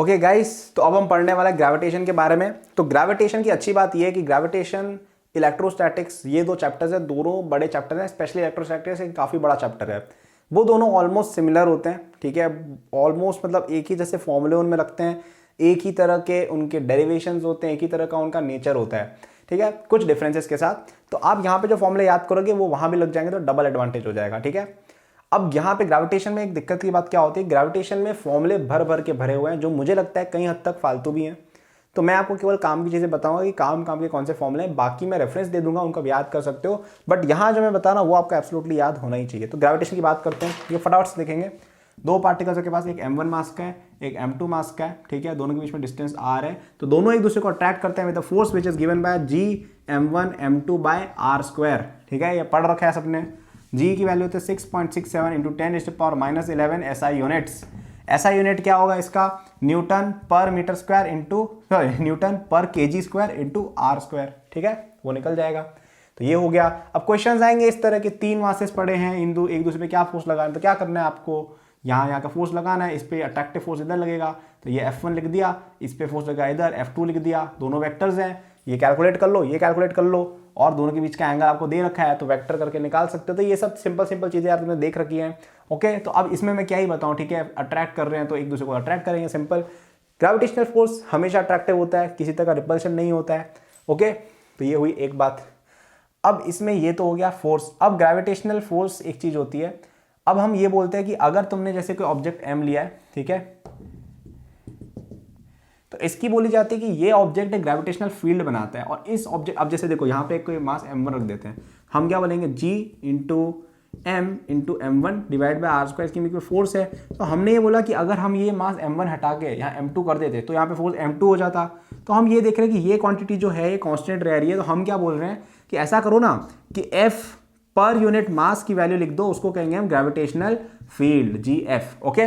Okay guys, तो अब हम पढ़ने वाला है ग्रेविटेशन के बारे में। तो ग्रेविटेशन की अच्छी बात यह है कि ग्रेविटेशन, इलेक्ट्रोस्टैटिक्स, ये दो चैप्टर्स है, दोनों बड़े चैप्टर हैं। स्पेशली इलेक्ट्रोस्टैटिक्स एक काफ़ी बड़ा चैप्टर है। वो दोनों ऑलमोस्ट सिमिलर होते हैं, ठीक है। ऑलमोस्ट मतलब एक ही जैसे फॉर्मूले उनमें लगते हैं, एक ही तरह के उनके डेरिवेशंस होते हैं, एक ही तरह का उनका नेचर होता है, ठीक है, कुछ डिफरेंसेस के साथ। तो आप यहाँ पे जो फॉर्मूले याद करोगे वो वहाँ भी लग जाएंगे, तो डबल एडवांटेज हो जाएगा, ठीक है। अब यहाँ पे ग्रेविटेशन में एक दिक्कत की बात क्या होती है, ग्रेविटेशन में फॉर्मूले भर भर के भरे हुए हैं, जो मुझे लगता है कई हद तक फालतू भी हैं। तो मैं आपको केवल काम की चीज़ें बताऊंगा कि काम काम के कौन से फॉर्मूले हैं, बाकी मैं रेफरेंस दे दूंगा, उनका याद कर सकते हो। बट यहाँ जो मैं बता रहा हूँ वो आपको एब्सोल्युटली याद होना ही चाहिए। तो ग्रेविटेशन की बात करते हैं, ये फटाफट से देखेंगे। दो पार्टिकल्स के पास, एक m1 मास का है, एक m2 मास का है, ठीक है। दोनों के बीच में डिस्टेंस r है, तो दोनों एक दूसरे को अट्रैक्ट करते हैं with the force which is given by g m1 m2 by r square, ठीक है। ये पढ़ रखा है सबने। g की वैल्यू होती है 6.67 into 10⁻⁻11 SI units. SI unit क्या होगा इसका, न्यूटन पर मीटर स्क्वायर इंटू न्यूटन पर KG square into r square, ठीक है, वो निकल जाएगा। तो ये हो गया। अब क्वेश्चंस आएंगे इस तरह के, तीन मासेस पड़े हैं, एक दूसरे पे क्या फोर्स लगाना, तो क्या करना है आपको, यहाँ का फोर्स लगाना है, इस पे अट्रैक्टिव फोर्स इधर लगेगा, तो ये F1 लिख दिया, इस पे फोर्स लगा इधर F2 लिख दिया, दोनों वेक्टर्स हैं, ये कैलकुलेट कर लो, ये कैलकुलेट कर लो, और दोनों के बीच का एंगल आपको दे रखा है, तो वेक्टर करके निकाल सकते हो। तो ये सब सिंपल चीज़ें यार तुमने देख रखी हैं, ओके। तो अब इसमें मैं क्या ही बताऊँ, ठीक है, अट्रैक्ट कर रहे हैं तो एक दूसरे को अट्रैक्ट करेंगे, सिंपल। ग्रेविटेशनल फोर्स हमेशा अट्रैक्टिव होता है, किसी तरह का रिपल्शन नहीं होता है, ओके। तो ये हुई एक बात। अब इसमें ये तो हो गया फोर्स। अब ग्रेविटेशनल फोर्स एक चीज़ होती है। अब हम ये बोलते हैं कि अगर तुमने जैसे कोई ऑब्जेक्ट m लिया है, ठीक है, तो इसकी बोली जाती है कि ये ऑब्जेक्ट एक ग्रेविटेशनल फील्ड बनाता है। और इस ऑब्जेक्ट, अब जैसे देखो यहाँ पे कोई मास m1 रख देते हैं, हम क्या बोलेंगे, g into m into m1 divide by r square, इसकी में फोर्स है। तो हमने ये बोला कि अगर हम ये मास m1 हटा के यहाँ m2 कर देते तो यहाँ पे फोर्स m2 हो जाता। तो हम ये देख रहे हैं कि ये क्वांटिटी जो है ये कांस्टेंट रह रही है, तो हम क्या बोल रहे हैं कि ऐसा करो ना कि f पर यूनिट मास की वैल्यू लिख दो, उसको कहेंगे हम ग्रेविटेशनल फील्ड, GF, ओके।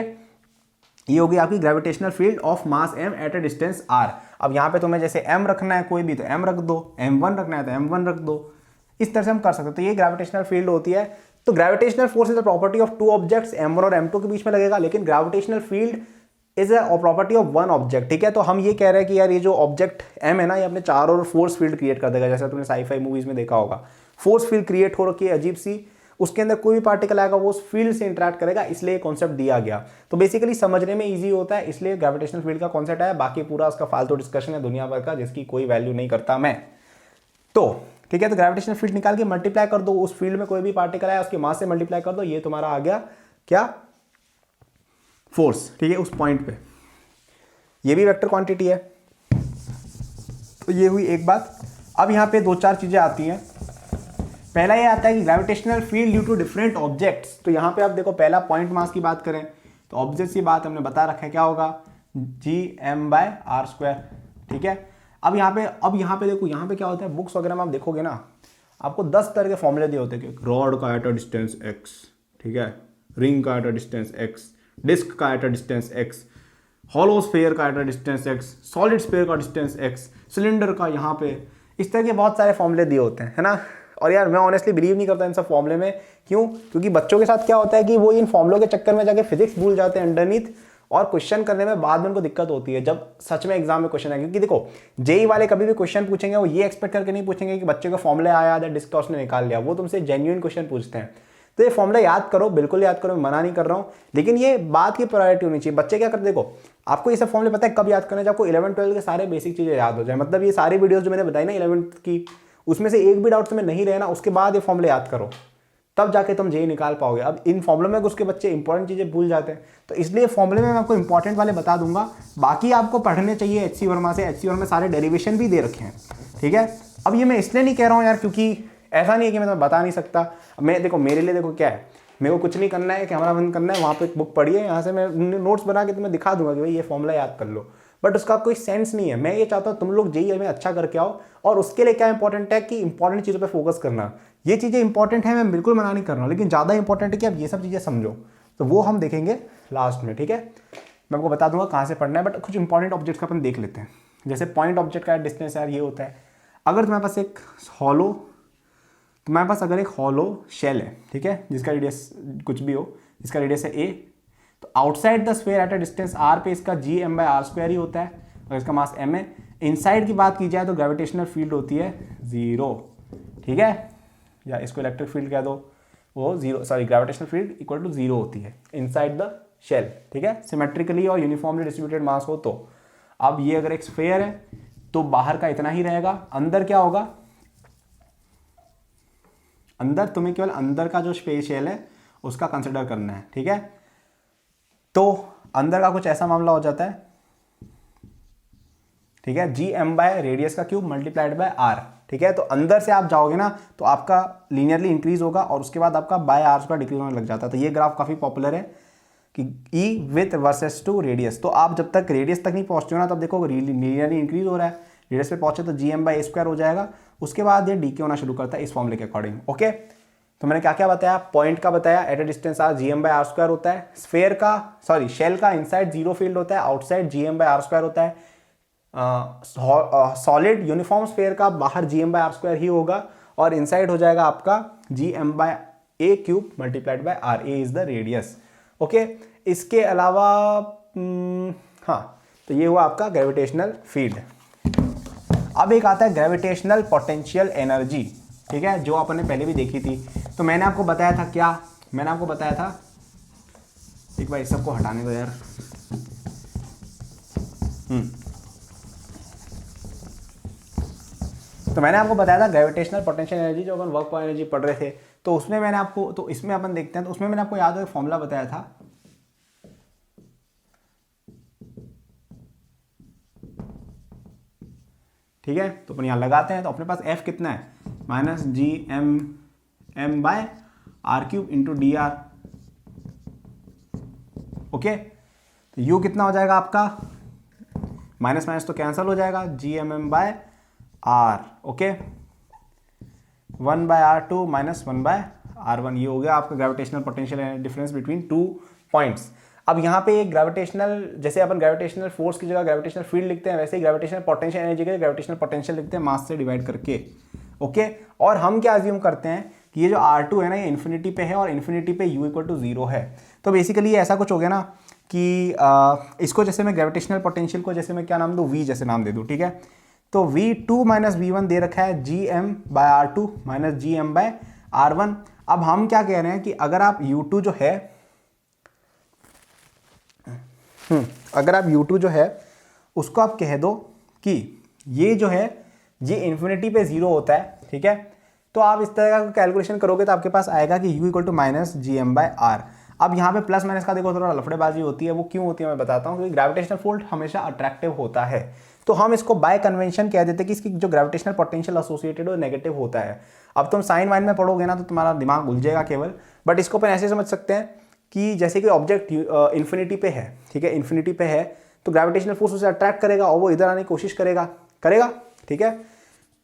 ये होगी आपकी gravitational field of mass m eight a distance r। अब यहाँ पे तुम्हें जैसे m रखना है कोई भी, तो m रख दो, m1 रखना है तो m1 रख दो, इस तरह से हम कर सकते हैं। तो ये ग्रेविटेशनल फील्ड होती है। तो gravitational force is the property of two objects, m1 और m2 के बीच में लगेगा, लेकिन gravitational field is a property of one object, ठीक है। तो हम ये कह रहे हैं कि यार ये जो ऑब्जेक्ट m है ना, ये अपने चारों ओर फोर्स फील्ड क्रिएट कर देगा, जैसे तुमने साई-फाई मूवीज में देखा होगा, फोर्स फील्ड क्रिएट हो रखी है अजीब सी, उसके अंदर कोई भी पार्टिकल आएगा वो उस फील्ड से इंटरेक्ट करेगा, इसलिए कॉन्सेप्ट दिया गया। तो बेसिकली समझने में इजी होता है, इसलिए ग्रेविटेशनल फील्ड का कॉन्सेप्ट है। बाकी पूरा उसका फालतू डिस्कशन है दुनिया भर का, जिसकी कोई वैल्यू नहीं करता मैं। तो ठीक है, तो ग्रेविटेशनल फील्ड निकाल के मल्टीप्लाई कर दो, उस फील्ड में कोई भी पार्टिकल आया उसके मास से मल्टीप्लाई कर दो, ये तुम्हारा आ गया क्या, फोर्स, ठीक है, उस पॉइंट पे। ये भी वेक्टर क्वांटिटी है। तो ये हुई एक बात। अब यहाँ पे दो चार चीजें आती हैं। पहला ये आता है कि gravitational field due to different objects. तो यहाँ पे आप देखो, पहला पॉइंट मास की बात करें तो ऑब्जेक्ट्स की बात हमने बता रखा है, क्या होगा, gm/r², ठीक है। अब यहाँ पे देखो, यहाँ पे क्या होता है, बुक्स वगैरह में आप देखोगे ना, आपको 10 तरह के फॉर्मूले दिए होते हैं कि रॉड का एट अ डिस्टेंस x, ठीक है, रिंग का at a distance x, disc का at a distance x, hollow sphere का at a distance x, solid sphere का डिस्टेंस x, सिलेंडर का, यहाँ पे इस तरह के बहुत सारे फॉर्मूले दिए होते हैं, है ना। और यार मैं ऑनेस्टली बिलीव नहीं करता इन सब फॉर्मूले में। क्यों? क्योंकि बच्चों के साथ क्या होता है कि वो इन फॉर्मूलों के चक्कर में जाके फिजिक्स भूल जाते हैं अंडरनीथ, और क्वेश्चन करने में बाद में उनको दिक्कत होती है जब सच में एग्जाम में क्वेश्चन आएंगे। क्योंकि देखो, जेई वाले कभी भी क्वेश्चन पूछेंगे वो ये एक्सपेक्ट करके नहीं पूछेंगे कि बच्चे का फॉर्मूला आया था, डिस्क टॉस ने निकाल लिया। वो तुमसे जेन्युइन क्वेश्चन पूछते हैं। तो ये फॉर्मूला याद करो, बिल्कुल याद करो, मैं मना नहीं कर रहा हूँ, लेकिन ये बात की प्रायोरिटी होनी चाहिए। बच्चे क्या करते, देखो आपको ये सब फॉर्मूले पता है कब याद करना है, जब आपको 11-12 के सारे बेसिक चीजें याद हो जाए। मतलब ये सारी वीडियोस जो मैंने बताई ना 11th की, उसमें से एक भी डाउट तुम्हें नहीं रहना, उसके बाद ये फॉर्मूले याद करो, तब जाके तुम जेई निकाल पाओगे। अब इन फॉर्मूले में उसके बच्चे इंपॉर्टेंट चीजें भूल जाते हैं, तो इसलिए फॉर्मूले में मैं आपको इंपॉर्टेंट वाले बता दूंगा। बाकी आपको पढ़ने चाहिए एचसी वर्मा से, एचसी वर्मा में सारे डेरिवेशन भी दे रखे हैं, ठीक है। अब ये मैं इसलिए नहीं कह रहा हूँ यार, क्योंकि ऐसा नहीं है कि मैं तुम्हें बता नहीं सकता। मैं देखो, मेरे लिए देखो क्या है, मेरे को कुछ नहीं करना है, कैमरा बंद करना है, वहाँ पे एक बुक पढ़ी है, यहाँ से मैं नोट्स बना के तुम्हें दिखा दूंगा कि भाई ये फॉर्मूला याद कर लो, बट उसका कोई सेंस नहीं है। मैं ये चाहता हूँ तुम लोग जेईई में अच्छा करके आओ, और उसके लिए क्या इंपॉर्टेंट है कि इंपॉर्टेंट चीज़ों पे फोकस करना। ये चीज़ें इंपॉर्टेंट है, मैं बिल्कुल मना नहीं कर रहा हूँ, लेकिन ज़्यादा इंपॉर्टेंट है कि आप ये सब चीज़ें समझो। तो वो हम देखेंगे लास्ट में, ठीक है। मैं आपको बता दूंगा कहाँ से पढ़ना है, बट कुछ इंपॉर्टेंट ऑब्जेक्ट का अपन देख लेते हैं। जैसे पॉइंट ऑब्जेक्ट का डिस्टेंस यार ये होता है, अगर तुम्हारे पास एक हॉलो शेल है, ठीक है, जिसका रेडियस कुछ भी हो, जिसका रेडियस है a, तो outside the sphere at a distance R पे इसका G M by R square ही होता है और इसका मास एम है। इनसाइड की बात की जाए तो ग्रेविटेशनल फील्ड होती है 0, ठीक है, या इसको इलेक्ट्रिक फील्ड कह दो, वो 0, sorry gravitational field equal to 0 होती है इनसाइड द शेल, ठीक है, सिमेट्रिकली और यूनिफॉर्मली डिस्ट्रीब्यूटेड मास हो तो। अब ये अगर एक स्फीयर है तो बाहर का इतना ही रहेगा, अंदर क्या होगा, अंदर तुम्हें केवल अंदर का जो स्पेस शेल है उसका कंसिडर करना है, ठीक है। तो अंदर का कुछ ऐसा मामला हो जाता है, ठीक है, जी एम बाय रेडियस का क्यूब मल्टीप्लाइड बाय आर, ठीक है। तो अंदर से आप जाओगे ना तो आपका लीनियरली इंक्रीज होगा और उसके बाद आपका बाय आर का डिक्रीज होने लग जाता है। तो ये ग्राफ काफी पॉपुलर है कि ई विथ वर्सेस टू रेडियस। तो आप जब तक रेडियस तक नहीं पहुंचते हो ना तब देखो लीनियरली इंक्रीज हो रहा है, रेडियस पे पहुंचे तो G M by a square हो जाएगा, उसके बाद ये डीके होना शुरू करता है इस फॉर्मूले के अकॉर्डिंग। ओके, तो मैंने क्या क्या बताया, पॉइंट का बताया at a distance R G M by R square होता है, स्फेयर का सॉरी शेल का इनसाइड 0 फील्ड होता है, outside G M by R square होता है, सॉलिड यूनिफॉर्म स्फेयर का बाहर G M by R square ही होगा और इनसाइड हो जाएगा आपका G M by A cube multiplied by R, A is the radius. Okay, इसके अलावा हाँ, तो ये हुआ आपका ग्रेविटेशनल फील्ड। अब एक आता है ग्रेविटेशनल पोटेंशियल एनर्जी, ठीक है, जो अपन ने पहले भी देखी थी। तो मैंने आपको बताया था क्या, मैंने आपको बताया था, एक बार इस सबको हटाने दो यार। तो मैंने आपको बताया था ग्रेविटेशनल पोटेंशियल एनर्जी, जो अपन वर्क पावर एनर्जी पढ़ रहे थे, तो उसमें मैंने आपको, तो इसमें अपन देखते हैं, तो उसमें मैंने आपको याद है फॉर्मूला बताया था, ठीक है। तो अपन यहाँ लगाते हैं, तो अपने पास F कितना है, minus G M by R cube into D R. Okay, तो U कितना हो जाएगा आपका, माइनस माइनस तो कैंसिल हो जाएगा, G M by R, okay, 1 by R two minus 1 by R one, ये हो गया आपका gravitational potential difference between two points. अब यहाँ पे एक ग्रेविटेशनल, जैसे अपन ग्रेविटेशनल फोर्स की जगह ग्रेविटेशनल फील्ड लिखते हैं, वैसे ही ग्रेविटेशनल पोटेंशियल एनर्जी के ग्रेविटेशनल पोटेंशियल लिखते हैं मास से डिवाइड करके। ओके, और हम क्या अज्यूम करते हैं कि ये जो R2 है ना, ये इन्फिनिटी पे है और इन्फिनिटी पे U इक्वल टू 0 है। तो बेसिकली ऐसा कुछ हो गया ना कि इसको जैसे मैं ग्रेविटेशनल पोटेंशियल को जैसे मैं क्या नाम दूँ, V जैसे नाम दे दूँ, ठीक है। तो V2 माइनस V1 दे रखा है G M by R2 minus G M by R1। अब हम क्या कह रहे हैं कि अगर आप U2 जो है, अगर आप U2 जो है उसको आप कह दो कि ये जो है ये इन्फिनिटी पे 0 होता है, ठीक है। तो आप इस तरह का कैलकुलेशन करोगे तो आपके पास आएगा कि U equal to minus G M by R. अब यहाँ पे प्लस माइनस का देखो थोड़ा लफड़ेबाजी होती है, वो क्यों होती है मैं बताता हूँ, क्योंकि ग्रेविटेशनल फोर्स हमेशा अट्रैक्टिव होता है। तो हम इसको बाय कन्वेंशन कह देते हैं कि इसकी जो ग्रेविटेशनल पोटेंशियल एसोसिएटेड हो नेगेटिव होता है। अब तुम साइन वाइन में पढ़ोगे ना तो तुम्हारा दिमाग उलझेगा केवल, बट इसको अपन ऐसे समझ सकते हैं कि जैसे कि ऑब्जेक्ट इन्फिनिटी पे है, ठीक है, इन्फिनिटी पे है तो ग्रेविटेशनल फोर्स उसे अट्रैक्ट करेगा और वो इधर आने की कोशिश करेगा, ठीक है।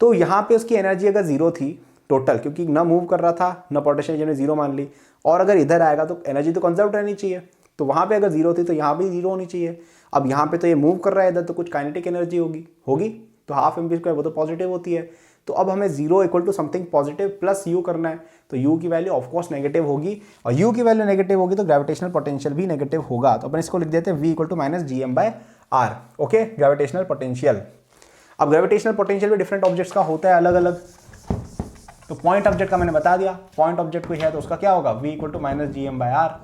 तो यहाँ पे उसकी एनर्जी अगर 0 थी टोटल, क्योंकि ना मूव कर रहा था ना पोटेंशियल एनर्जी 0 मान ली, और अगर इधर आएगा तो एनर्जी तो कंजर्व रहनी चाहिए, तो वहाँ पे अगर 0 थी तो यहाँ भी 0 होनी चाहिए। अब यहाँ पे तो ये मूव कर रहा है इधर, तो कुछ काइनेटिक एनर्जी होगी तो हाफ एम बी स्क्वायर, वो तो पॉजिटिव होती है। तो अब हमें 0 equal to something positive plus U करना है, तो U की वैल्यू ऑफकोर्स नेगेटिव होगी, और U की वैल्यू नेगेटिव होगी तो ग्रेविटेशनल पोटेंशियल भी नेगेटिव होगा। तो अपन इसको लिख देते हैं V equal to minus G M by R. Okay, gravitational potential. अब ग्रेविटेशनल पोटेंशियल भी डिफरेंट ऑब्जेक्ट्स का होता है अलग अलग। तो पॉइंट ऑब्जेक्ट का मैंने बता दिया, पॉइंट ऑब्जेक्ट कोई है तो उसका क्या होगा, V equal to minus G M by R.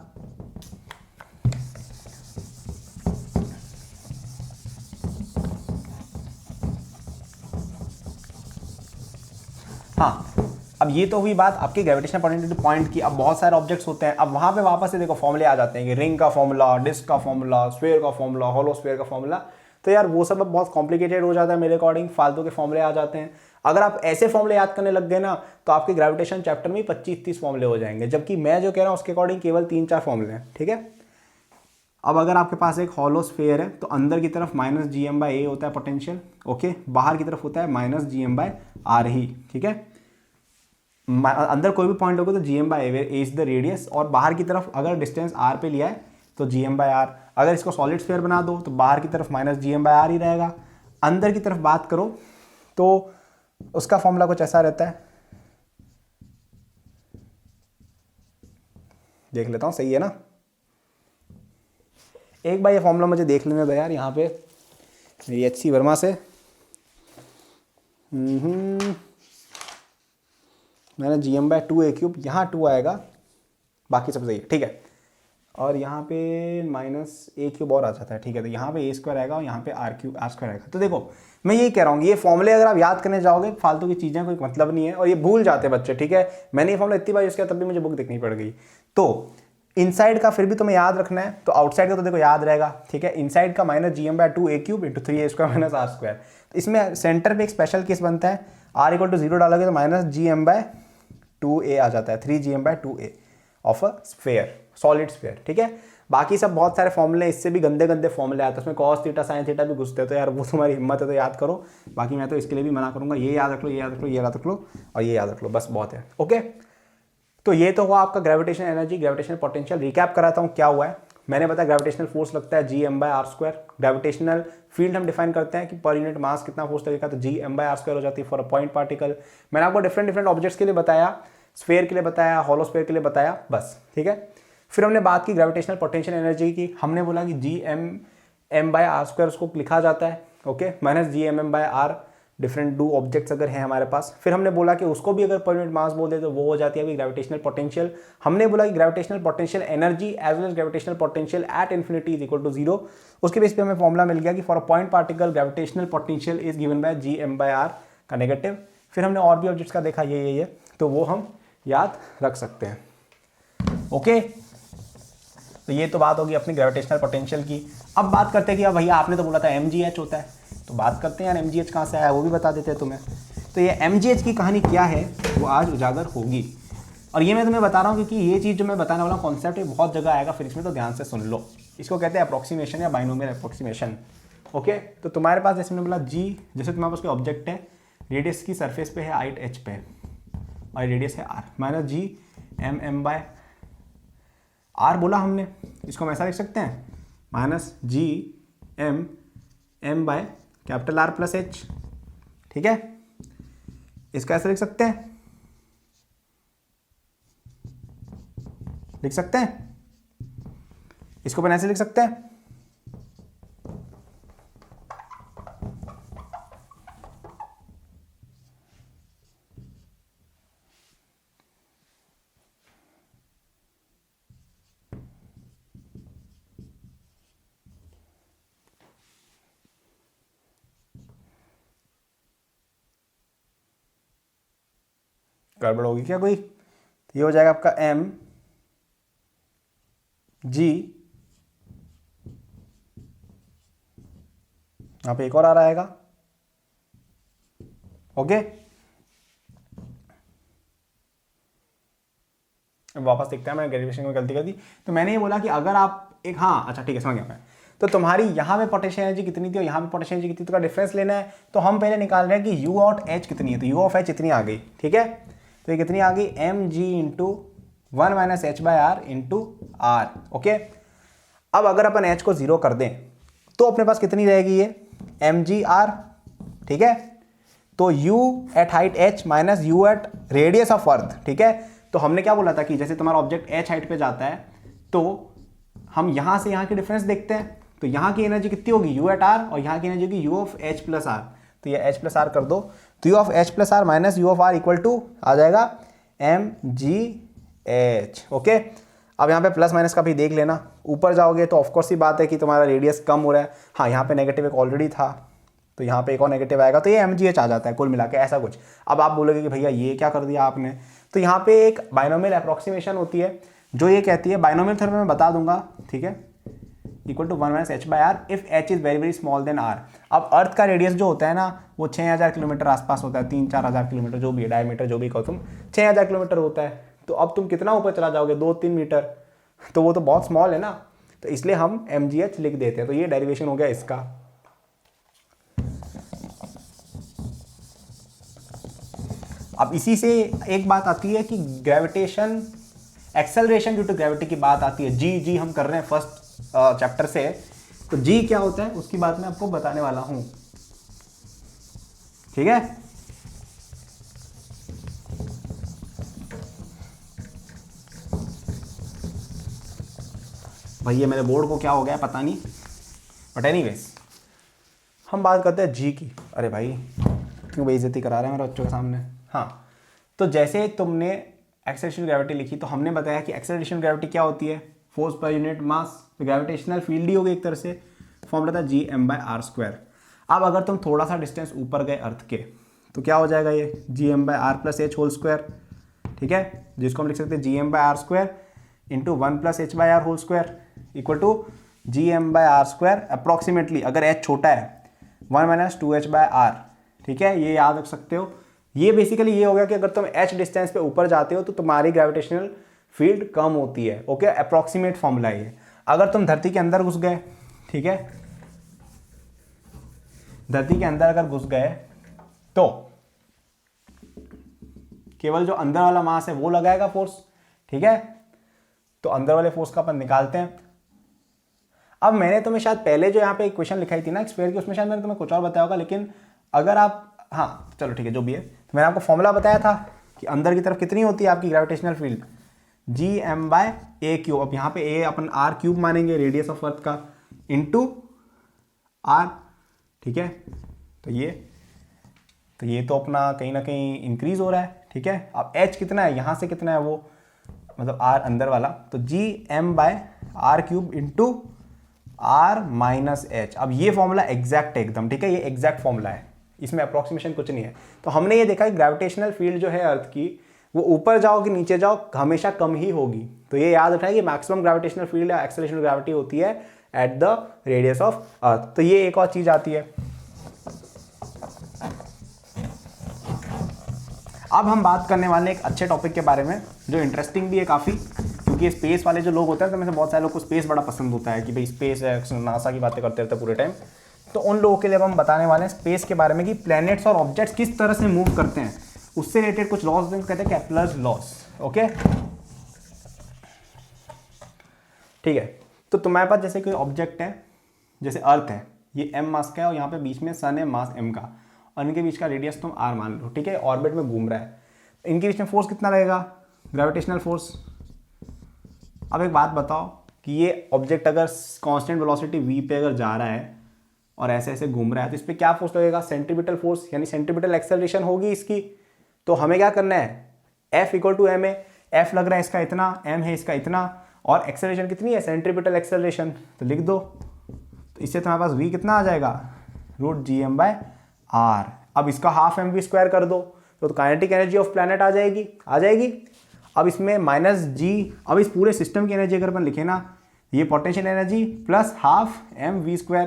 हाँ, अब ये तो हुई बात आपकी ग्रेविटेशनल पोटेंशियल पॉइंट की। अब बहुत सारे ऑब्जेक्ट्स होते हैं, अब वहां पे वापस से देखो फॉर्मूले आ जाते हैं कि रिंग का फॉर्मूला, डिस्क का फॉर्मूला, स्फीयर का फॉर्मूला, होलो स्फीयर का फॉर्मूला। तो यार वो सब बहुत कॉम्प्लिकेटेड हो जाता है मेरे अकॉर्डिंग, फालतू के फॉर्मूले आ जाते हैं। अगर आप ऐसे फॉर्मूले याद करने लग गए ना तो आपके ग्रेविटेशन चैप्टर में 25-30 फॉर्मूले हो जाएंगे, जबकि मैं जो कह रहा हूँ उसके अकॉर्डिंग केवल 3-4 फॉर्मूले हैं, ठीक है। अब अगर आपके पास एक हॉलो स्फीयर है तो अंदर की तरफ minus G M by A होता है पोटेंशियल, ओके, बाहर की तरफ होता है minus G M by R ही, ठीक है। अंदर कोई भी पॉइंट होगा तो G M by A is the radius, और बाहर की तरफ अगर डिस्टेंस आर पे लिया है तो जी एम बाई आर। अगर इसको सॉलिड स्फीयर बना दो तो बाहर की तरफ minus G M by R ही रहेगा। अंदर की तरफ बात करो तो उसका फॉर्मूला कुछ ऐसा रहता है, देख लेता हूँ सही है ना। एक बार ये फॉर्मूला मुझे देख लेने दो यार, यहाँ पे मेरी एच.सी. वर्मा से मैंने gm/2a³ यहाँ 2 आएगा, बाकी सब सही है, ठीक है। और यहाँ पे -a³ और आ जाता है, ठीक है। तो यहाँ पे a² आएगा और यहाँ पे r² आएगा। तो देखो मैं यही कह रहा हूँ, ये फॉर्मूले अगर आप याद करने जाओगे फालतू की चीज़ें कोई मतलब नहीं है, और ये भूल जाते हैं बच्चे, ठीक है। मैंने ये फॉर्मूला इतनी बार यूज़ किया तब भी मुझे बुक देखनी पड़ गई। तो इनसाइड का फिर भी तुम्हें याद रखना है, तो आउटसाइड का तो देखो याद रहेगा, ठीक है। इनसाइड का -gm/2a³ × 3a² - r²। तो इसमें सेंटर पे एक स्पेशल केस बनता है, r = 0 डालोगे तो -gm/2a आ जाता है, 3gm/2a of a sphere, solid sphere, ठीक है। बाकी सब बहुत सारे फॉर्मूले, इससे भी गंदे गंदे फॉर्मूले आते हैं, उसमें cos थीटा sin थीटा भी घुसते हैं, तो यार वो तुम्हारी हिम्मत है तो याद करो। बाकी मैं तो इसके लिए भी मना करूंगा, ये याद रख लो, ये याद रख लो, ये याद रख लो और ये याद रख लो, बस बहुत है, ओके। तो ये तो हुआ आपका gravitational energy, gravitational potential. Recap कराता हूँ क्या हुआ है। मैंने बताया ग्रेविटेशनल फोर्स लगता है gm/r²। ग्रेविटेशनल फील्ड हम डिफाइन करते हैं कि पर यूनिट मास कितना फोर्स लगेगा, तो gm/r² हो जाती है फॉर अ पॉइंट पार्टिकल। मैंने आपको डिफरेंट डिफरेंट ऑब्जेक्ट्स के लिए बताया, स्फेयर के लिए बताया, हॉलो स्फेयर के लिए बताया, बस, ठीक है। फिर हमने बात की ग्रेविटेशनल पोटेंशियल एनर्जी की। हमने बोला कि gm/r² उसको लिखा जाता है, okay, -gmm/r different do objects अगर हैं हमारे पास। फिर हमने बोला कि उसको भी अगर पर यूनिट मास बोल दे तो वो हो जाती है अभी ग्रेविटेशनल पोटेंशियल। हमने बोला कि gravitational potential energy as well as gravitational potential at infinity is equal to 0। उसके बेस पे हमें फॉर्मूला मिल गया कि for a point particle gravitational potential is given by gm/r का नेगेटिव। फिर हमने और भी ऑब्जेक्ट्स का देखा, ये तो वो हम याद रख सकते हैं, ओके। तो ये तो बात होगी अपनी ग्रेविटेशनल पोटेंशियल की। अब बात करते हैं कि अब भैया आपने तो बोला था mgh होता है, तो बात करते हैं यार mgh कहाँ से आया, वो भी बता देते हैं तुम्हें। तो ये mgh की कहानी क्या है वो आज उजागर होगी, और ये मैं तुम्हें बता रहा हूँ क्योंकि ये चीज़ जो मैं बताने वाला हूँ कॉन्सेप्ट, ये बहुत जगह आएगा फिर इसमें, तो ध्यान से सुन लो। इसको कहते हैं अप्रोक्सीमेशन या बाइनोमियल अप्रोक्सीमेशन, ओके। तो तुम्हारे पास जैसे मैंने बोला g, जैसे तुम्हारे पास कोई ऑब्जेक्ट है, रेडियस की सरफेस पे है हाइट h पे और रेडियस है r, -gmm/r बोला हमने, इसको हम ऐसा लिख सकते हैं -gmm/R+h, ठीक है। इसको ऐसे लिख सकते हैं, इसको अपन ऐसे लिख सकते हैं, गड़बड़ होगी क्या कोई। तो ये हो जाएगा आपका mg, यहाँ पे एक और आ रहा आएगा, ओके। वापस देखते हैं, मैंने ग्रेजुएशन में गलती कर दी। तो मैंने ये बोला कि अगर आप एक, हाँ अच्छा ठीक है समझ गया मैं। तो तुम्हारी यहाँ पे पोटेंशियल एनर्जी कितनी थी और यहाँ पे पोटेंशियल एनर्जी कितनी थी, तो का डिफरेंस लेना है। तो हम पहले निकाल रहे हैं कि u ऑफ h कितनी है, तो u ऑफ h इतनी आ गई, ठीक है। तो ये कितनी आ गई, mg × 1 - h/r × r, ओके। अब अगर अपन h को 0 कर दें तो अपने पास कितनी रहेगी ये mgr, ठीक है। तो u at height h minus u at radius of earth, ठीक है। तो हमने क्या बोला था कि जैसे तुम्हारा ऑब्जेक्ट h हाइट पे जाता है तो हम यहां से यहां की डिफरेंस देखते हैं, तो यहां की एनर्जी कितनी होगी u एट r और यहां की एनर्जी होगी u of h plus r। तो ये h प्लस r कर दो, तो u of h plus r minus u of r equal to आ जाएगा mgh, ओके। अब यहाँ पे प्लस माइनस का भी देख लेना, ऊपर जाओगे तो ऑफकोर्स ही बात है कि तुम्हारा रेडियस कम हो रहा है। हाँ यहाँ पे नेगेटिव एक ऑलरेडी था, तो यहाँ पे एक और नेगेटिव आएगा, तो ये mgh आ जाता है कुल मिला के, ऐसा कुछ। अब आप बोलोगे कि भैया ये क्या कर दिया आपने, तो यहाँ पे एक बाइनोमियल अप्रोक्सीमेशन होती है जो ये कहती है, बाइनोमियल थ्योरम मैं बता दूंगा, ठीक है, equal to 1 - h/r if h is very very small than r। अब अर्थ का रेडियस जो होता है ना वो 6000 किलोमीटर आसपास होता है, 3-4 हज़ार किलोमीटर, जो भी है डायमीटर जो भी कहो तुम, 6000 किलोमीटर होता है। तो अब तुम कितना ऊपर चला जाओगे, 2-3 मीटर, तो वो तो बहुत स्मॉल है ना, तो इसलिए हम mgh लिख देते हैं। तो ये डेरिवेशन हो गया इसका। अब इसी से एक बात आती है कि gravitation, acceleration due to gravity की बात आती है। जी हम कर रहे हैं फर्स्ट चैप्टर से, तो जी क्या होता है उसकी बात मैं आपको बताने वाला हूं, ठीक है। भाई ये मेरे बोर्ड को क्या हो गया पता नहीं, बट एनीवेज हम बात करते हैं जी की। अरे भाई क्यों बेइज्जती करा रहे हैं मेरे बच्चों के सामने। हाँ, तो जैसे तुमने एक्सेलरेशन ग्रेविटी लिखी तो हमने बताया कि एक्सेलरेशन ग्रेविटी क्या होती है, फोर्स पर यूनिट मास, तो ग्रेविटेशनल फील्ड ही होगी एक तरह से, फॉर्मूला था Gm/r²। अब अगर तुम थोड़ा सा डिस्टेंस ऊपर गए अर्थ के तो क्या हो जाएगा ये Gm/r+h², ठीक है, जिसको हम लिख सकते हैं Gm/r² into 1+h/r² equal to Gm/r²। Approximately अगर h छोटा है 1 - 2h/r, ठीक है, ये याद रख सकते हो। ये बेसिकली ये हो गया कि अगर तुम h डिस्टेंस पे ऊपर जाते हो तो तुम्हारी ग्रेविटेशनल फील्ड कम होती है। ओके, अप्रॉक्सीमेट फॉर्मूला है ये। अगर तुम धरती के अंदर घुस गए, ठीक है, धरती के अंदर अगर घुस गए तो केवल जो अंदर वाला मास है वो लगाएगा फोर्स, ठीक है, तो अंदर वाले फोर्स का अपन निकालते हैं। अब मैंने तुम्हें शायद पहले जो यहाँ पे इक्वेशन लिखाई थी ना स्फीयर की, उसमें शायद मैंने तुम्हें कुछ और बताया होगा, लेकिन अगर आप, हाँ चलो ठीक है जो भी है, तो मैंने आपको फॉर्मूला बताया था कि अंदर की तरफ कितनी होती है आपकी ग्रेविटेशनल फील्ड, Gm/a³। अब यहाँ पे a अपन r³ मानेंगे, रेडियस ऑफ अर्थ का, इंटू r, ठीक है, तो ये तो अपना कहीं ना कहीं इंक्रीज हो रहा है, ठीक है। अब h कितना है, यहाँ से कितना है वो, मतलब r अंदर वाला, तो Gm/r³ इंटू r-h। अब ये फॉर्मूला एग्जैक्ट है एकदम, ठीक है, ये एग्जैक्ट फॉर्मूला है, इसमें अप्रोक्सीमेशन कुछ नहीं है। तो हमने ये देखा कि ग्रेविटेशनल फील्ड जो है अर्थ की, वो ऊपर जाओ कि नीचे जाओ हमेशा कम ही होगी। तो ये याद रखना है कि मैक्सिमम ग्रेविटेशनल फील्ड या एक्सेलरेशन ग्रेविटी होती है एट द रेडियस ऑफ अर्थ। तो ये एक और चीज आती है। अब हम बात करने वाले एक अच्छे टॉपिक के बारे में जो इंटरेस्टिंग भी है काफ़ी, क्योंकि स्पेस वाले जो लोग होते हैं तो में से बहुत सारे लोग को स्पेस बड़ा पसंद होता है कि भाई स्पेस है, नासा की बातें करते रहते हैं पूरे टाइम। तो उन लोगों के लिए अब हम बताने वाले हैं स्पेस के बारे में कि प्लैनेट्स और ऑब्जेक्ट्स किस तरह से मूव करते हैं, उससे रिलेटेड कुछ लॉज कहते हैं केप्लर्स लॉज। ओके, ठीक है। तो तुम्हारे पास जैसे कोई ऑब्जेक्ट है, जैसे अर्थ है, ये m मास का है और यहाँ पे बीच में सन है मास m का, और इनके बीच का रेडियस तुम r मान लो, ठीक है, ऑर्बिट में घूम रहा है। इनके बीच में फोर्स कितना रहेगा, ग्रेविटेशनल फोर्स। अब एक बात बताओ कि ये ऑब्जेक्ट अगर कांस्टेंट वेलोसिटी v पे अगर जा रहा है और ऐसे ऐसे घूम रहा है तो इस पर क्या फोर्स लगेगा, सेंट्रीपिटल फोर्स, यानी सेंट्रीपिटल एक्सेलरेशन होगी इसकी। तो हमें क्या करना है, F = ma, F लग रहा है इसका इतना, m है इसका इतना, और एक्सेलरेशन कितनी है, सेंट्रीपिटल एक्सेलरेशन, तो लिख दो। तो इससे तुम्हारे पास v कितना आ जाएगा, √Gm/r। अब इसका हाफ mv² कर दो तो काइनेटिक एनर्जी ऑफ प्लैनेट आ जाएगी। अब इसमें -g, अब इस पूरे सिस्टम की एनर्जी अगर अपन लिखे ना, ये potential energy plus half mv²,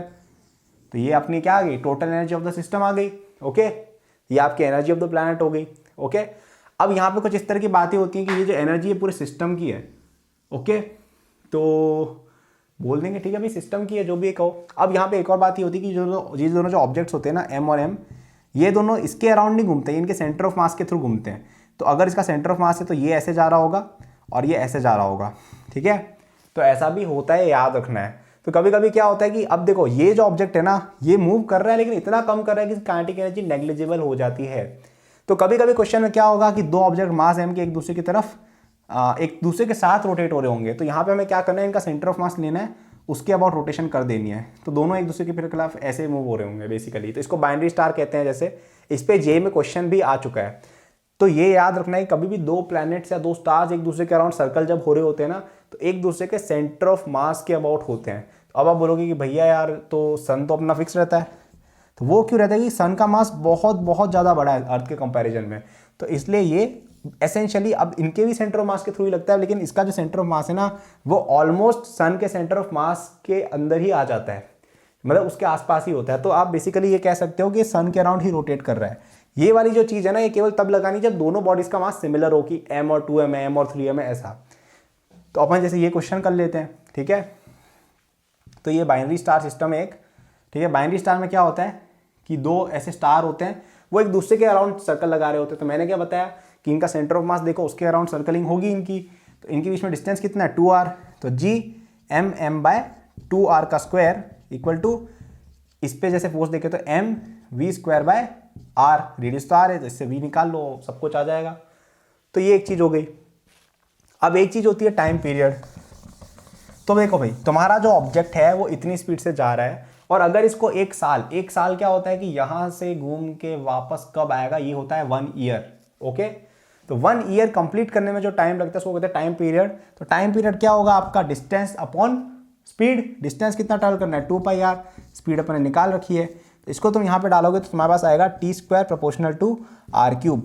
तो ये अपनी क्या आ गई, total energy of the system आ गई। ओके, ये आपकी एनर्जी ऑफ द प्लैनेट हो गई। ओके, अब यहाँ पे कुछ इस तरह की बातें होती हैं कि ये जो एनर्जी है पूरे सिस्टम की है। ओके, तो बोल देंगे ठीक है भाई सिस्टम की है, जो भी कहो। अब यहाँ पे एक और बात ये होती है कि ये दोनों जो ऑब्जेक्ट्स होते हैं ना, m और m, ये दोनों इसके अराउंड नहीं घूमते, इनके सेंटर ऑफ मास के थ्रू घूमते हैं। तो अगर इसका सेंटर ऑफ मास है तो ये ऐसे जा रहा होगा और ये ऐसे जा रहा होगा, ठीक है। तो ऐसा भी होता है, याद रखना है। तो कभी कभी क्या होता है कि अब देखो ये जो ऑब्जेक्ट है ना, ये मूव कर रहा है लेकिन इतना कम कर रहा है कि काइनेटिक एनर्जी नेग्लिजिबल हो जाती है। तो कभी कभी क्वेश्चन में क्या होगा कि दो ऑब्जेक्ट मास m के एक दूसरे की तरफ एक दूसरे के साथ रोटेट हो रहे होंगे, तो यहाँ पे हमें क्या करना है, इनका सेंटर ऑफ मास लेना है, उसके अबाउट रोटेशन कर देनी है। तो दोनों एक दूसरे के फिर खिलाफ ऐसे मूव हो रहे होंगे बेसिकली। तो इसको बाइनरी स्टार कहते हैं। जैसे इस पे जे में क्वेश्चन भी आ चुका है। तो ये याद रखना है कभी भी दो प्लैनेट्स या दो स्टार्स एक दूसरे के अराउंड सर्कल जब हो रहे होते हैं ना, तो एक दूसरे के सेंटर ऑफ मास के अबाउट होते हैं। तो अब आप बोलोगे कि भैया यार तो सन तो अपना फिक्स रहता है, तो वो क्यों रहता है कि सन का मास बहुत बहुत ज़्यादा बड़ा है अर्थ के कंपैरिजन में, तो इसलिए ये एसेंशियली अब इनके भी सेंटर ऑफ मास के थ्रू ही लगता है, लेकिन इसका जो सेंटर ऑफ मास है ना, वो ऑलमोस्ट सन के सेंटर ऑफ मास के अंदर ही आ जाता है, मतलब उसके आसपास ही होता है। तो आप बेसिकली ये कह सकते हो कि सन के अराउंड ही रोटेट कर रहा है। ये वाली जो चीज़ है ना, ये केवल तब लगानी जब दोनों बॉडीज का मास सिमिलर हो, कि m और 2m है, m और 3m है, ऐसा। तो अपन जैसे ये क्वेश्चन कर लेते हैं, ठीक है। तो ये बाइनरी स्टार सिस्टम एक, ठीक है। बाइनरी स्टार में क्या होता है कि दो ऐसे स्टार होते हैं, वो एक दूसरे के अराउंड सर्कल लगा रहे होते हैं। तो मैंने क्या बताया कि इनका सेंटर ऑफ मास देखो, उसके अराउंड सर्कलिंग होगी इनकी। तो इनके बीच में डिस्टेंस कितना है, 2r। तो Gmm/2r² इक्वल टू, इस पे जैसे फोर्स देखे तो mv²/r, रेडियस तो r है, तो इससे v निकाल लो, सब कुछ आ जाएगा। तो ये एक चीज़ हो गई। अब एक चीज़ होती है टाइम पीरियड। तो देखो भाई, तुम्हारा जो ऑब्जेक्ट है वो इतनी स्पीड से जा रहा है, और अगर इसको एक साल क्या होता है कि यहां से घूम के वापस कब आएगा, ये होता है 1 ईयर। ओके, तो 1 ईयर कंप्लीट करने में जो टाइम लगता है उसको कहते हैं टाइम पीरियड। तो टाइम पीरियड क्या होगा आपका, डिस्टेंस अपॉन स्पीड। डिस्टेंस कितना ट्रैवल करना है, 2πr, स्पीड अपने निकाल रखी है। तो इसको तुम यहाँ पे डालोगे तो तुम्हारे पास आएगा t² प्रोपोर्शनल टू r³।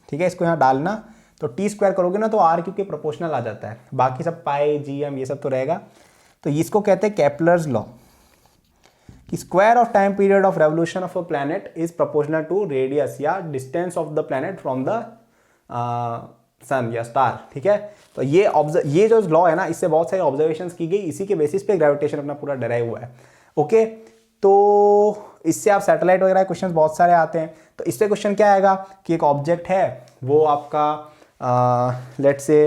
ठीक है, इसको यहाँ डालना, तो t² करोगे ना तो r³ के प्रोपोर्शनल आ जाता है, बाकी सब पाई gm ये सब तो रहेगा। तो इसको कहते हैं केपलर्स लॉ, कि square of time period of revolution of a planet is proportional to radius या distance of the planet from the sun या स्टार। ठीक है, तो ये जो लॉ है ना, इससे बहुत सारी ऑब्जर्वेशंस की गई, इसी के बेसिस पे ग्रेविटेशन अपना पूरा डराइव हुआ है। ओके, तो इससे आप सैटेलाइट वगैरह क्वेश्चन बहुत सारे आते हैं। तो इससे क्वेश्चन क्या आएगा कि एक ऑब्जेक्ट है वो आपका लेट्स से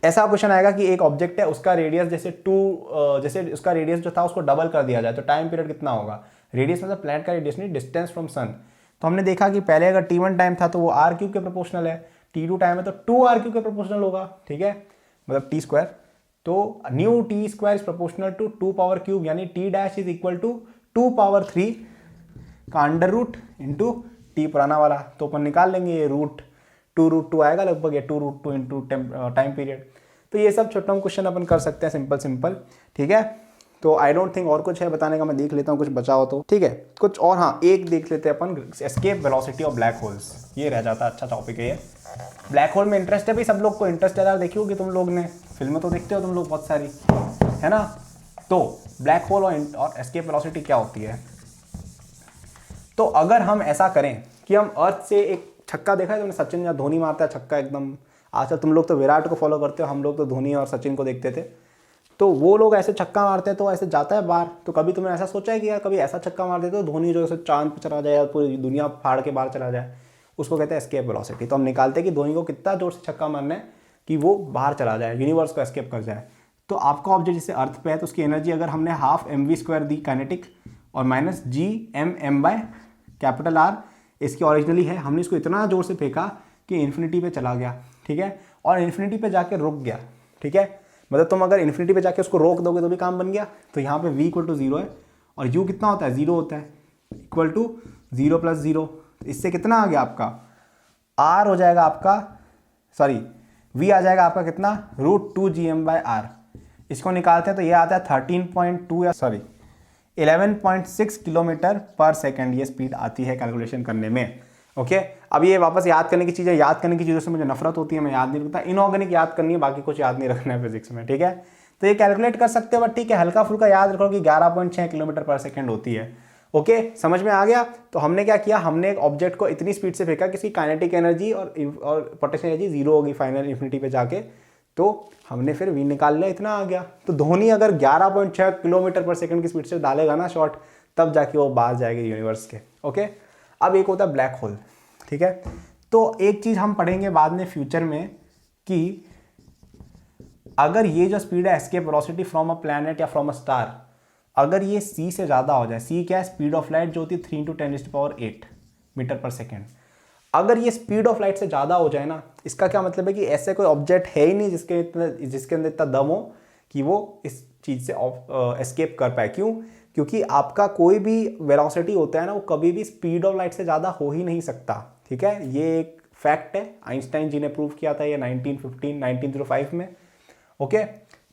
ऐसा क्वेश्चन आएगा कि एक ऑब्जेक्ट है, उसका रेडियस जैसे उसका रेडियस जो था उसको डबल कर दिया जाए तो टाइम पीरियड कितना होगा। रेडियस मतलब प्लैनेट का रेडियस नहीं, डिस्टेंस फ्रॉम सन। तो हमने देखा कि पहले अगर t1 टाइम था तो वो r³ के प्रोपोर्शनल है, t2 टाइम है तो 2r³ के प्रोपोर्शनल होगा। ठीक है, मतलब t²। तो new t² is proportional to 2^3, यानी t' इज इक्वल टू 2^3 का अंडर रूट इंटू t पुराना वाला। तो अपन निकाल लेंगे, ये √2 आएगा लगभग, ये 2√2 इंटू टाइम पीरियड। तो ये सब छोटा क्वेश्चन अपन कर सकते हैं, सिंपल। ठीक है, तो आई डोंट थिंक और कुछ है बताने का, मैं देख लेता हूँ कुछ बचा हो तो। ठीक है, कुछ और, हाँ एक देख लेते हैं अपन, escape velocity of black holes. ये रह जाता है, अच्छा टॉपिक है ये। ब्लैक होल में इंटरेस्ट है भाई सब लोग को, इंटरस्टेलर देखी होगी तुम लोग ने, फिल्में तो देखते हो तुम लोग बहुत सारी, है ना। तो ब्लैक होल और एस्केप वेलोसिटी क्या होती है। तो अगर हम ऐसा करें कि हम अर्थ से एक छक्का देखा है तुमने, सचिन या धोनी मारता है छक्का एकदम, आजकल तुम लोग तो विराट को फॉलो करते हो, हम लोग तो धोनी और सचिन को देखते थे। तो वो लोग ऐसे छक्का मारते हैं तो ऐसे जाता है बाहर। तो कभी तुमने ऐसा सोचा है कि यार कभी ऐसा छक्का मार देते तो धोनी जो है चांद पे चला जाए या पूरी दुनिया फाड़ के बाहर चला जाए, उसको कहते हैं एस्केप वेलोसिटी। तो हम निकालते हैं कि धोनी को कितना जोर से छक्का मारना है कि वो बाहर चला जाए, यूनिवर्स को एस्केप कर जाए। तो आपका ऑब्जेक्ट जैसे अर्थ पे है तो उसकी एनर्जी अगर हमने ½ mv² दी काइनेटिक और माइनस Gm/R इसकी ओरिजिनली है, हमने इसको इतना जोर से फेंका कि इन्फिनिटी पे चला गया। ठीक है, और इन्फिनिटी पे जाके रुक गया। ठीक है, मतलब तुम अगर इन्फिनिटी पे जाके उसको रोक दोगे तो भी काम बन गया। तो यहाँ पे v = 0 है और u कितना होता है, 0 होता है, इक्वल टू 0 + 0। इससे कितना आ गया आपका, r हो जाएगा आपका, सॉरी v आ जाएगा आपका कितना, √2 Gm/R। इसको निकालते हैं तो ये आता है 13.2 या 11.6 किलोमीटर पर सेकेंड, ये स्पीड आती है कैलकुलेशन करने में। ओके, अब ये वापस याद करने की चीज़ है, याद करने की चीज़ों से मुझे नफरत होती है, मैं याद नहीं रखता। इनऑर्गेनिक याद करनी है, बाकी कुछ याद नहीं रखना है फिजिक्स में। ठीक है, तो ये कैलकुलेट कर सकते हो, बट ठीक है हल्का फुल्का याद रखो कि 11.6 किलोमीटर पर सेकेंड होती है। ओके, समझ में आ गया। तो हमने क्या किया, हमने एक ऑब्जेक्ट को इतनी स्पीड से फेंका कि इसकी काइनेटिक एनर्जी और पोटेंशियल एनर्जी 0 होगी फाइनल इन्फिनिटी पे जाके। तो हमने फिर v निकाल लिया, इतना आ गया। तो धोनी अगर 11.6 किलोमीटर पर सेकंड की स्पीड से डालेगा ना शॉट, तब जाके वो बाहर जाएगी यूनिवर्स के। ओके, अब एक होता है ब्लैक होल। ठीक है, तो एक चीज़ हम पढ़ेंगे बाद में फ्यूचर में कि अगर ये जो स्पीड है escape velocity from a planet या फ्रॉम अ स्टार, अगर ये c से ज़्यादा हो जाए, c क्या है, स्पीड ऑफ लाइट जो होती है 3 × 10⁸ मीटर पर सेकेंड। अगर ये स्पीड ऑफ लाइट से ज़्यादा हो जाए ना, इसका क्या मतलब है कि ऐसे कोई ऑब्जेक्ट है ही नहीं जिसके अंदर इतना दम हो कि वो इस चीज़ से एस्केप कर पाए। क्यों, क्योंकि आपका कोई भी वेलोसिटी होता है ना, वो कभी भी स्पीड ऑफ लाइट से ज़्यादा हो ही नहीं सकता। ठीक है, ये एक फैक्ट है, आइंस्टाइन जी ने प्रूव किया था ये 1905 में। ओके,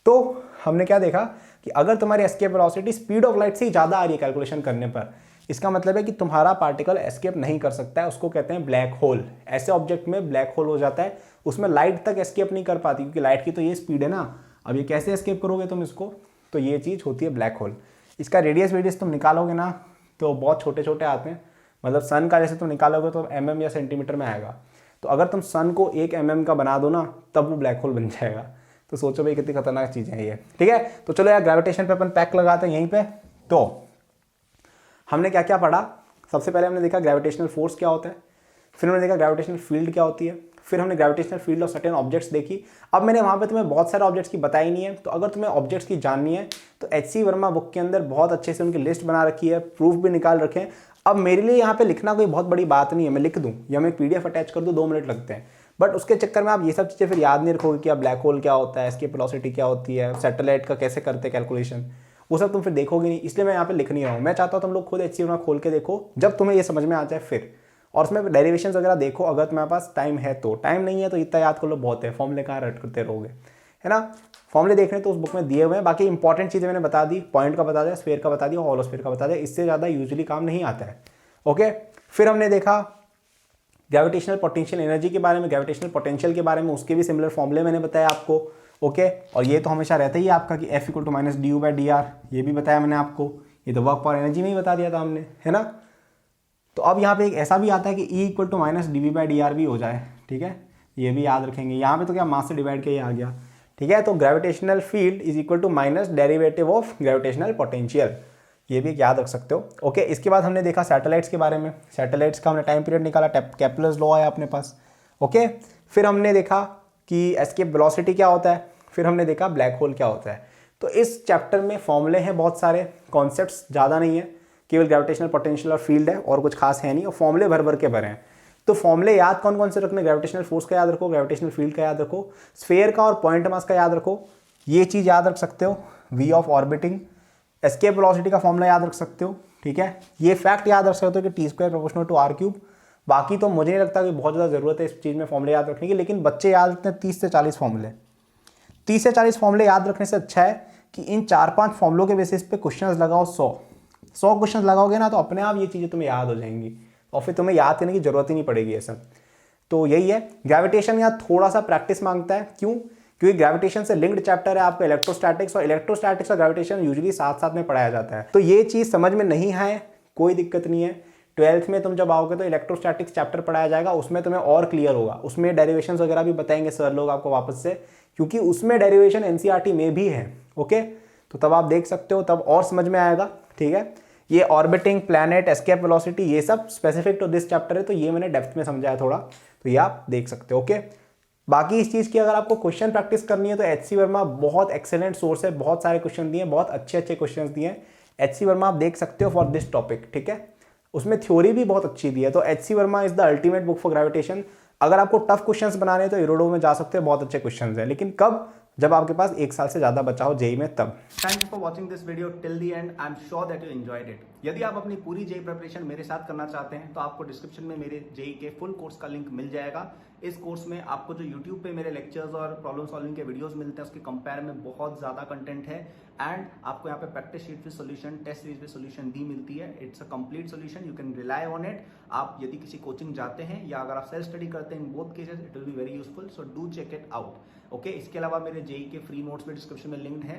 तो हमने क्या देखा कि अगर तुम्हारी escape velocity speed of light से ही ज़्यादा आ रही है कैलकुलेशन करने पर, इसका मतलब है कि तुम्हारा पार्टिकल एस्केप नहीं कर सकता है, उसको कहते हैं ब्लैक होल। ऐसे ऑब्जेक्ट में ब्लैक होल हो जाता है, उसमें लाइट तक एस्केप नहीं कर पाती, क्योंकि लाइट की तो ये स्पीड है ना। अब ये कैसे एस्केप करोगे तुम इसको, तो ये चीज़ होती है ब्लैक होल। इसका रेडियस तुम निकालोगे ना तो बहुत छोटे छोटे आते हैं, मतलब सन का जैसे तुम निकालोगे तो mm या सेंटीमीटर में आएगा। तो अगर तुम सन को 1 mm का बना दो ना, तब वो ब्लैक होल बन जाएगा। तो सोचो भाई कितनी खतरनाक चीज़ें हैं ये। ठीक है, तो चलो यार ग्रेविटेशन पे अपन पैक लगाते हैं यहीं पे। तो हमने क्या क्या पढ़ा, सबसे पहले हमने देखा ग्रेविटेशनल फोर्स क्या होता है, फिर हमने देखा ग्रेविटेशनल फील्ड क्या होती है, फिर हमने gravitational field of certain objects देखी। अब मैंने वहाँ पे तुम्हें बहुत सारे ऑब्जेक्ट्स की बताई नहीं है, तो अगर तुम्हें ऑब्जेक्ट्स की जाननी है तो HC वर्मा बुक के अंदर बहुत अच्छे से उनकी लिस्ट बना रखी है, प्रूफ भी निकाल रखे हैं। अब मेरे लिए यहाँ पे लिखना कोई बहुत बड़ी बात नहीं है, मैं लिख दूँ या मैं PDF अटैच कर दूँ, 2 मिनट लगते हैं। बट उसके चक्कर में आप ये सब चीज़ें फिर याद नहीं रखोगे कि अब ब्लैक होल क्या होता है, एस्केप वेलोसिटी क्या होती है, सैटेलाइट का कैसे करते हैं कैलकुलेशन, वो सब तुम फिर देखोगे नहीं। इसलिए मैं यहाँ पे लिख नहीं रहा हूँ। मैं चाहता हूँ तुम लोग खुद HCF खोल के देखो, जब तुम्हें ये समझ में आ जाए फिर, और उसमें डेरिवेशन वगैरह देखो अगर तुम्हारे पास टाइम है तो। टाइम नहीं है तो इतना याद कर लो बहुत है, फॉर्मूले कहाँ रट करते रहोगे, है ना। फॉर्मूले देखने तो उस बुक में दिए हुए हैं, बाकी इंपॉर्टेंट चीज़ें मैंने बता दी, पॉइंट का बता दिया, स्फीयर का बता दिया, हॉलोस्फीयर का बता दिया, इससे ज़्यादा यूजुअली काम नहीं आता है। ओके, फिर हमने देखा ग्रेविटेशनल पोटेंशियल एनर्जी के बारे में, ग्रेविटेशनल पोटेंशियल के बारे में, उसके भी सिमिलर फॉर्मूले मैंने बताया आपको। ओके, और ये तो हमेशा रहता ही है आपका कि F = -du/dr, ये भी बताया मैंने आपको। ये तो वर्क पर एनर्जी में ही बता दिया था हमने, है ना। तो अब यहाँ पे एक ऐसा भी आता है कि E = -dv/dr भी हो जाए, ठीक है, ये भी याद रखेंगे। यहाँ पे तो क्या मास से डिवाइड के ही आ गया, ठीक है। तो gravitational field = minus derivative of gravitational potential, ये भी याद रख सकते हो। ओके, इसके बाद हमने देखा सैटेलाइट्स के बारे में। सैटेलाइट्स का हमने टाइम पीरियड निकाला, केपलर्स लॉ है अपने पास। ओके, फिर हमने देखा कि एस्केप वेलोसिटी क्या होता है, फिर हमने देखा ब्लैक होल क्या होता है। तो इस चैप्टर में फॉर्मूले हैं बहुत सारे, कॉन्सेप्ट्स ज़्यादा नहीं है, केवल ग्रेविटेशनल पोटेंशियल और फील्ड है, और कुछ खास है नहीं, और फॉर्मूले भर भर के भरे हैं। तो फॉर्मूले याद कौन कौन से रखने, ग्रेविटेशनल फोर्स का याद रखो, ग्रेविटेशनल फील्ड का याद रखो, स्फीयर का और पॉइंट मास का याद रखो, ये चीज़ याद रख सकते हो, V of orbiting, escape velocity का फॉर्मूला याद रख सकते हो, ठीक है। ये फैक्ट याद रख सकते हो कि T² = r³। बाकी तो मुझे नहीं लगता कि बहुत ज़्यादा ज़रूरत है इस चीज़ में फॉर्मूले याद रखने की, लेकिन बच्चे याद रखते हैं 30 से 40 फॉर्मूले। 30 से 40 फॉर्मूले याद रखने से अच्छा है कि इन 4-5 फॉर्मूलों के बेसिस पे क्वेश्चंस लगाओ। 100 क्वेश्चंस लगाओगे ना तो अपने आप ये चीज़ें तुम्हें याद हो जाएंगी, और फिर तुम्हें याद करने की जरूरत ही नहीं पड़ेगी ऐसा। तो यही है, ग्रेविटेशन यहाँ थोड़ा सा प्रैक्टिस मांगता है। क्यों? क्योंकि ग्रेविटेशन से लिंक्ड चैप्टर है आपका इलेक्ट्रोस्टैटिक्स, और इलेक्ट्रोस्टैटिक्स और ग्रेविटेशन यूजुअली साथ साथ में पढ़ाया जाता है। तो ये चीज़ समझ में नहीं है कोई दिक्कत नहीं है, 12th में तुम जब आओगे तो इलेक्ट्रोस्टैटिक्स चैप्टर पढ़ाया जाएगा, उसमें तुम्हें और क्लियर होगा। उसमें डेरिवेशंस वगैरह भी बताएंगे सर लोग आपको वापस से, क्योंकि उसमें डेरिवेशन NCERT में भी है। ओके, तो तब आप देख सकते हो, तब और समझ में आएगा, ठीक है। ये ऑर्बिटिंग, प्लैनेट, एस्केप वेलोसिटी, ये सब स्पेसिफिक टू दिस चैप्टर है, तो ये मैंने डेप्थ में समझाया थोड़ा, तो ये आप देख सकते हो। ओके, बाकी इस चीज़ की अगर आपको क्वेश्चन प्रैक्टिस करनी है तो HC वर्मा बहुत एक्सेलेंट सोर्स है, बहुत सारे क्वेश्चन दिए, बहुत अच्छे अच्छे क्वेश्चन दिए हैं। HC वर्मा आप देख सकते हो फॉर दिस टॉपिक, ठीक है। उसमें थ्योरी भी बहुत अच्छी दी है, तो HC Verma is the ultimate book for gravitation. अगर आपको टफ क्वेश्चंस बनाने हैं तो इरोडो में जा सकते हो, बहुत अच्छे क्वेश्चंस हैं, लेकिन कब? जब आपके पास 1 साल से ज़्यादा बचा हो जेई में, तब। Thank you for watching this video till the and. I am sure that you enjoyed it. यदि आप अपनी पूरी जेई प्रिपरेशन मेरे साथ करना चाहते हैं तो आपको डिस्क्रिप्शन में मेरे जेई के फुल कोर्स का लिंक मिल जाएगा। इस कोर्स में आपको जो यूट्यूब पे मेरे लेक्चर्स और प्रॉब्लम सॉल्विंग के वीडियोस मिलते हैं उसके कंपेयर में बहुत ज़्यादा कंटेंट है, एंड आपको यहाँ पे practice sheet with solution, test series with solution भी मिलती है। It's a complete solution, you can rely on it. आप यदि किसी कोचिंग जाते हैं या अगर आप सेल्फ स्टडी करते हैं, in both cases it will be very useful, so do check it out. Okay, इसके अलावा मेरे जेई के फ्री नोट्स भी डिस्क्रिप्शन में लिंक्ड है,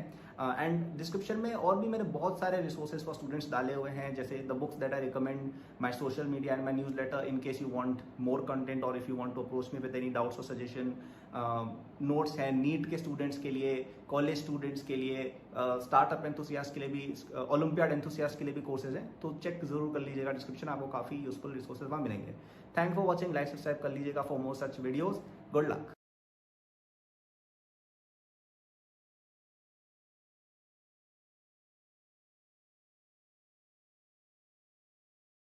एंड डिस्क्रिप्शन में और भी मैंने बहुत सारे रिसोर्सेज फॉर स्टूडेंट्स डाले हुए हैं, जैसे the books that I recommend, my social media and my newsletter in case you want more content, और if you want to approach me with any doubts और सजेशन। नोट्स हैं NEET के students के लिए, कॉलेज स्टूडेंट्स के लिए, startup enthusiast के लिए भी, ओलंपियाड एंथुसियास्ट के लिए भी कोर्सेज हैं, तो चेक जरूर कर लीजिएगा डिस्क्रिप्शन, आपको काफ़ी यूजफुल रिसोर्सेज वहाँ मिलेंगे। Thank for watching, like subscribe कर लीजिएगा for more such videos. Good luck.